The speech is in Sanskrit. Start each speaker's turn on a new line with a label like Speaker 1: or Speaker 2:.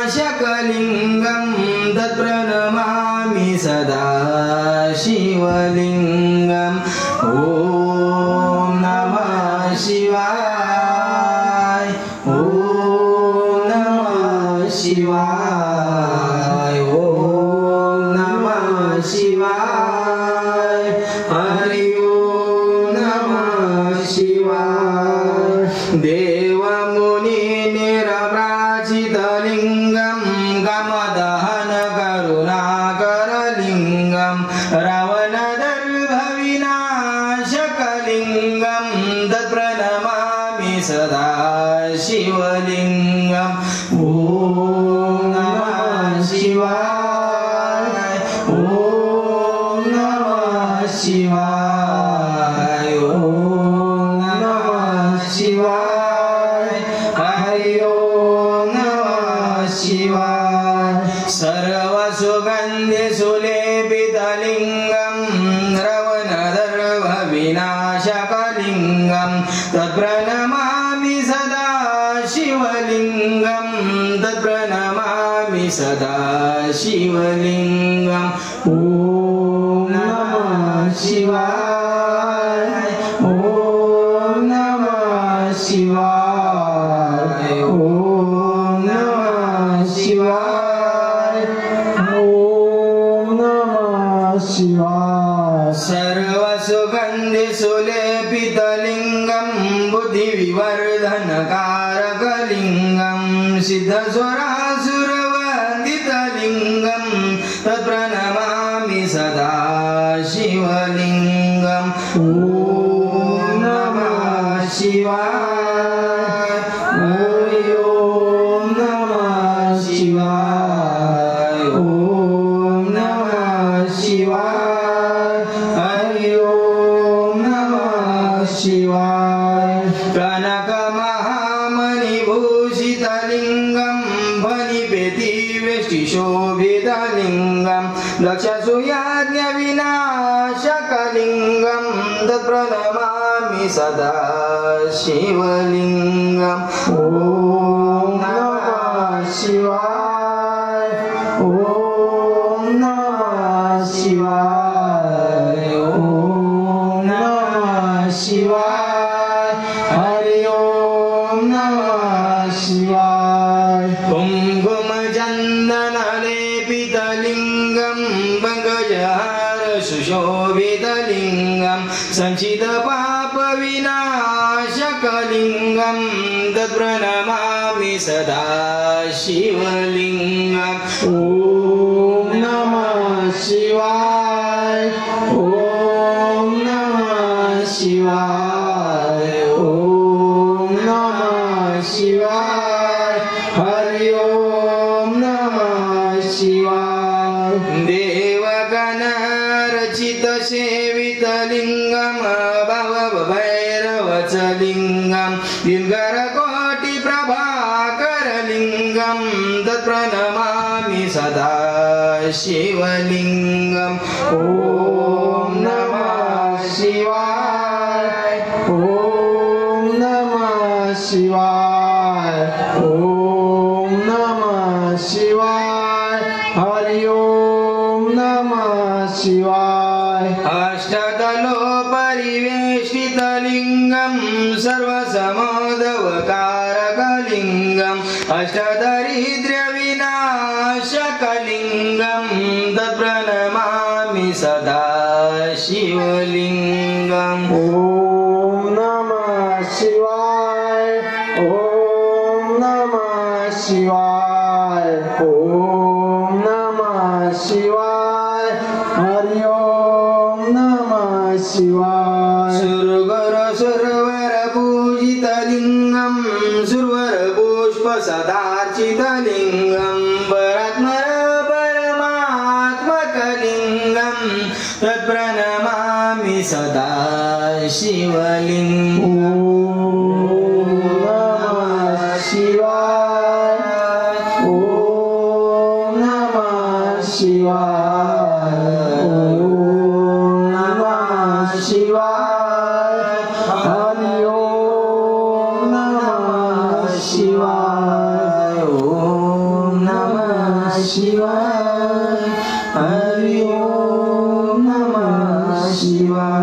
Speaker 1: विनाशकलिङ्गं तत्प्रणमामि सदा शिवलिङ्गम् ॐ नमः शिवाय ॐ नमः शिवाय ॐ नमः शिवाय हरि ॐ नमः शिवाय देवमुनिनिरव्राजितलिङ्गं गमदहन करुणाकरलिङ्गं रावणदर्भविनाशकलिङ्गं तत्प्रणमामि सदा शिवलिङ्गम् ॐ नमः शिवाय ॐ नमः शिवाय ॐ नमः शिवाय हरि ॐ नमः शिवाय सर्वसुगन्धिसुलेपितलिङ्गं रवणदर्भविनाशकलिङ्गं तत्प्रणमामि सदा शिवलिङ्गं तत्प्रणमामि सदा शिवलिङ्गम् ॐ नमः शिवाय ॐ नमः शिवाय ॐ नमः शिवाय ॐ नमः शिवाय सर्वसुगन्धिसुलेपितलिङ्गं बुद्धिविवर्धनकारकलिङ्गं सिद्धस्वरासुरवन्दितलिङ्गं तत्प्रणमामि सदा शिवलिङ्गम् ॐ नमः शिवाय ॐ नमः शिवाय ॐ नमः शिवाय हरि ॐ नमः शिवाय कनकमहामणिभूषितलिङ्गं फणिपेतिवेष्टिशोभितलिङ्गं लक्षसूयाज्ञविनाशकलिङ्गं तत्प्रणमामि सदा शिवलिङ्गम् ॐ नमः शिवाय ॐ नमः शिवाय ॐ नमः शिवाय हरि ॐ नमः शिवाय कुङ्कुमचन्दनलेपितलिङ्गं पङ्कजहार सुशोभितलिङ्गं संचितपापविनाशकलिङ्गं तत्प्रणमामि सदा शिवलिङ्गम् ॐ नमः शिवाय ॐ नमः शिवाय ॐ नमः शिवाय हरि ॐ नमः शिवाय देवगणरचितसेवितलिङ्गं भवभैरवचलिङ्गं दीर्घरकोटिप्रभाकरलिङ्गं तत्प्रणमामि सदा शिवलिङ्गम् ॐ नमः शिवाय ॐ नमः शिवाय ॐ नमः शिवाय हरि ॐ नमः शिवाय अष्टदलोपरिवेष्टितलिङ्गं सर्वसमोदवकारकलिङ्गम् अष्टदरिद्र्यविनाशकलिङ्गं तत्प्रणमामि सदा शिवलिङ्गम् ॐ नमः शिवाय ॐ नमः शिवाय ॐ नमः शिवाय हरि ॐ नमः शिवाय सुरवरपूजितलिङ्गं सुरवरपुष्पसदार्चितलिङ्गं परात्मर परमात्मकलिङ्गं तत्प्रणमामि सदा शिवलिङ्गम् शिवाय ओम नमः शिवाय. हरि ओम नमः शिवाय.